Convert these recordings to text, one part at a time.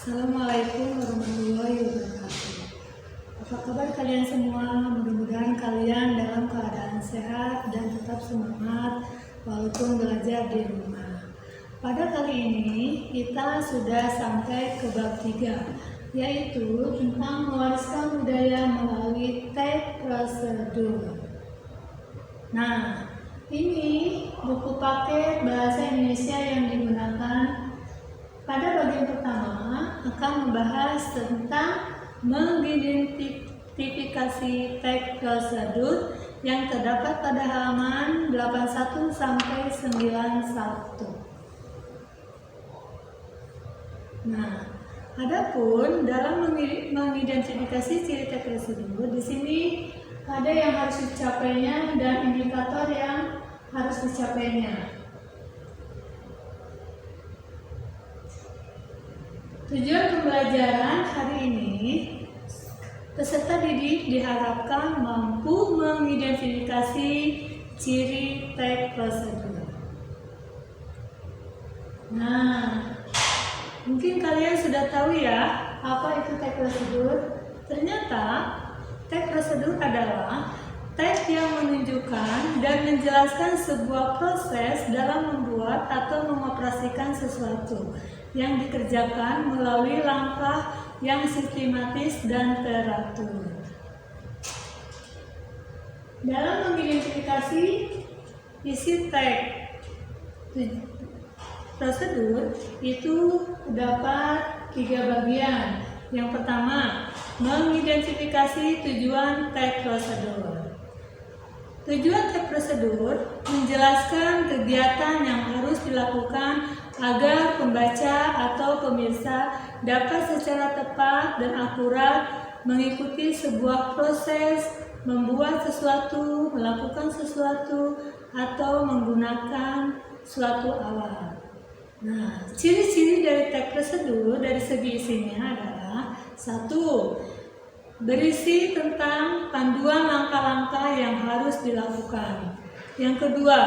Assalamualaikum warahmatullahi wabarakatuh. Apa kabar kalian semua? Mudah-mudahan kalian dalam keadaan sehat dan tetap semangat walaupun belajar di rumah. Pada kali ini kita sudah sampai ke bab 3, yaitu tentang mewariskan budaya melalui teks prosedur. Nah, ini buku paket bahasa Indonesia yang digunakan. Pada bagian pertama akan membahas tentang mengidentifikasi teks prosedur yang terdapat pada halaman 81 sampai 91. Nah, adapun dalam mengidentifikasi ciri teks prosedur, di sini ada yang harus dicapainya dan indikator yang harus dicapainya. Tujuan pembelajaran hari ini, peserta didik diharapkan mampu mengidentifikasi ciri teks prosedur. Nah, mungkin kalian sudah tahu ya apa itu teks prosedur. Ternyata teks prosedur adalah teks yang menunjukkan dan menjelaskan sebuah proses dalam membuat atau mengoperasikan sesuatu yang dikerjakan melalui langkah yang sistematis dan teratur. Dalam mengidentifikasi isi teks prosedur itu terdapat 3 bagian. Yang pertama, mengidentifikasi tujuan teks prosedur. Tujuan teks prosedur menjelaskan kegiatan yang harus dilakukan agar pembaca atau pemirsa dapat secara tepat dan akurat mengikuti sebuah proses, membuat sesuatu, melakukan sesuatu, atau menggunakan suatu alat. Nah, ciri-ciri dari teks prosedur dari segi isinya adalah 1. Berisi tentang panduan langkah-langkah yang harus dilakukan. Yang kedua,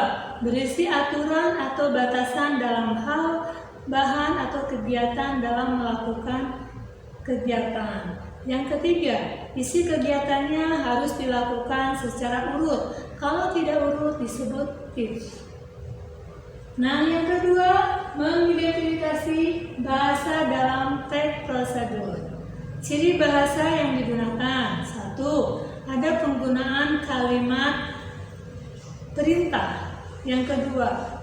berisi aturan atau batasan dalam hal bahan atau kegiatan dalam melakukan kegiatan. Yang ketiga, isi kegiatannya harus dilakukan secara urut. Kalau tidak urut disebut tips. Nah, yang kedua, mengidentifikasi bahasa dalam teks prosedur. Ciri bahasa yang digunakan. 1. Ada penggunaan kalimat perintah. Yang kedua,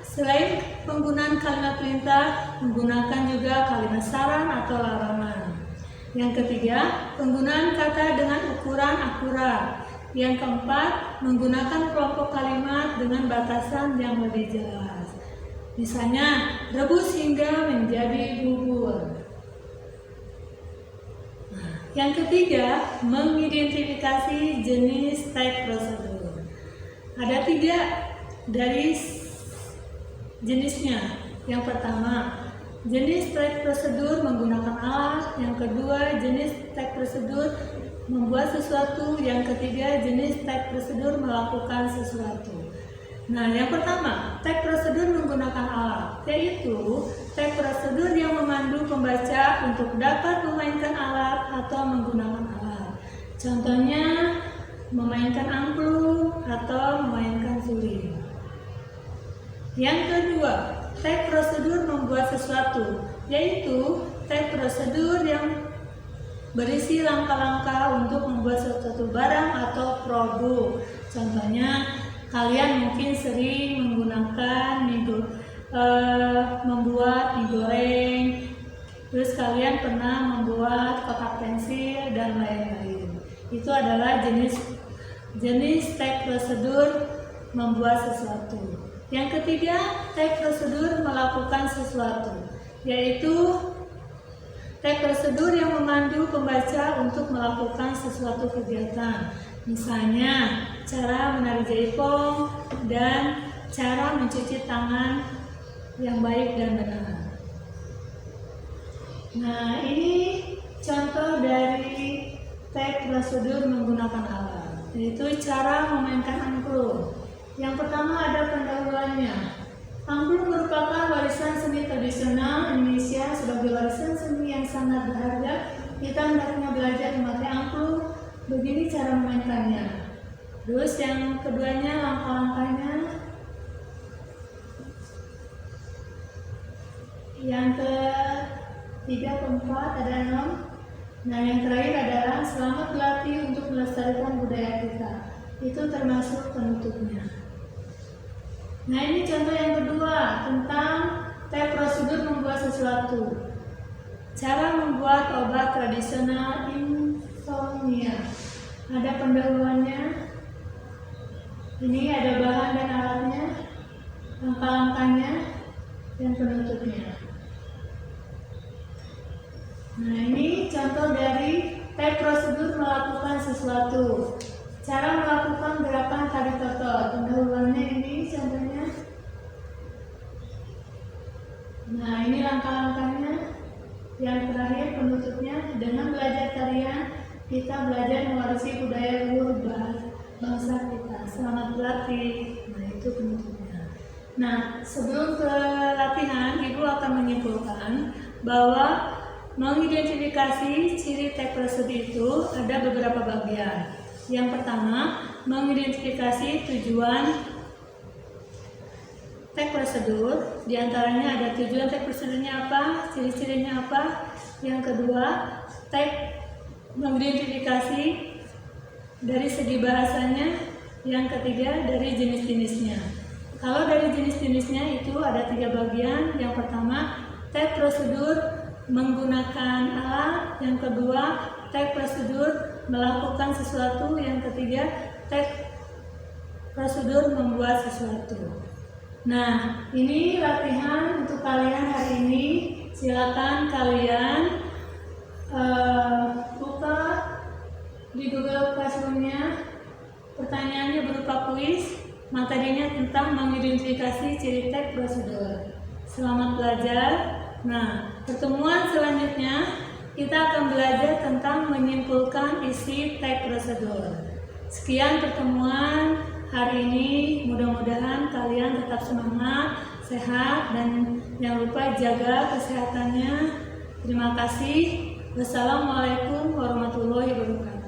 selain penggunaan kalimat perintah, menggunakan juga kalimat saran atau larangan. Yang ketiga, penggunaan kata dengan ukuran akurat. Yang keempat, menggunakan kelompok kalimat dengan batasan yang lebih jelas. Misalnya, rebus hingga menjadi bubur. Yang ketiga, mengidentifikasi jenis teks prosedur. Ada 3 dari jenisnya. Yang pertama, jenis teks prosedur menggunakan alat. Yang kedua, jenis teks prosedur membuat sesuatu. Yang ketiga, jenis teks prosedur melakukan sesuatu. Nah, yang pertama, teks prosedur menggunakan alat, yaitu teks prosedur yang memandu pembaca untuk dapat memainkan alat atau menggunakan alat. Contohnya, memainkan angklung atau memainkan suling. Yang kedua, teks prosedur membuat sesuatu, yaitu teks prosedur yang berisi langkah-langkah untuk membuat suatu barang atau produk. Contohnya, kalian mungkin sering menggunakan membuat mie goreng, terus kalian pernah membuat kotak pensil dan lain-lain. Itu adalah jenis teks prosedur membuat sesuatu. Yang ketiga, teks prosedur melakukan sesuatu, yaitu teks prosedur yang memandu pembaca untuk melakukan sesuatu kegiatan. Misalnya, cara menarik jaipong dan cara mencuci tangan yang baik dan benar. Nah, ini contoh dari teks prosedur menggunakan alat, yaitu cara memainkan angklung. Yang pertama ada pendahuluannya. Angklung merupakan warisan seni tradisional Indonesia. Sebagai warisan seni yang sangat berharga, kita hendaknya belajar memakai angklung. Begini cara memainkannya. Terus yang keduanya langkah-langkahnya. Yang ketiga, keempat, ada 6. Nah, yang terakhir adalah selamat berlatih untuk melestarikan budaya kita. Itu termasuk penutupnya. Nah, ini contoh yang kedua tentang prosedur membuat sesuatu. Cara membuat obat tradisional insomnia. Ada pendahuluannya. Ini ada bahan dan alatnya, langkah-langkahnya, dan penutupnya. Nah, ini contoh dari prosedur melakukan sesuatu. Cara melakukan gerakan tarik totot. Pendahuluannya ini contohnya. Nah, ini langkah-langkahnya. Yang terakhir penutupnya. Dengan belajar tarian, kita belajar mewarisi budaya luhur bangsa kita. Selamat berlatih. Nah, itu penutupnya. Nah, sebelum ke latihan, Ibu akan menyimpulkan bahwa mengidentifikasi ciri tag prosedur itu ada beberapa bagian. Yang pertama, mengidentifikasi tujuan tag prosedur. Di antaranya ada tujuan tag prosedurnya apa, ciri-cirinya apa. Yang kedua, mengidentifikasi dari segi bahasanya. Yang ketiga, dari jenis-jenisnya. Kalau dari jenis-jenisnya itu ada 3 bagian. Yang pertama, tag prosedur menggunakan alat. Yang kedua, tag prosedur melakukan sesuatu. Yang ketiga, tag prosedur membuat sesuatu. Nah, ini latihan untuk kalian hari ini. Silakan kalian buka di Google Classroom-nya. Pertanyaannya berupa kuis. Materinya tentang mengidentifikasi ciri tag prosedur. Selamat belajar. Nah, pertemuan selanjutnya kita akan belajar tentang menyimpulkan isi tag prosedur. Sekian pertemuan hari ini. Mudah-mudahan kalian tetap semangat, sehat, dan jangan lupa jaga kesehatannya. Terima kasih. Wassalamualaikum warahmatullahi wabarakatuh.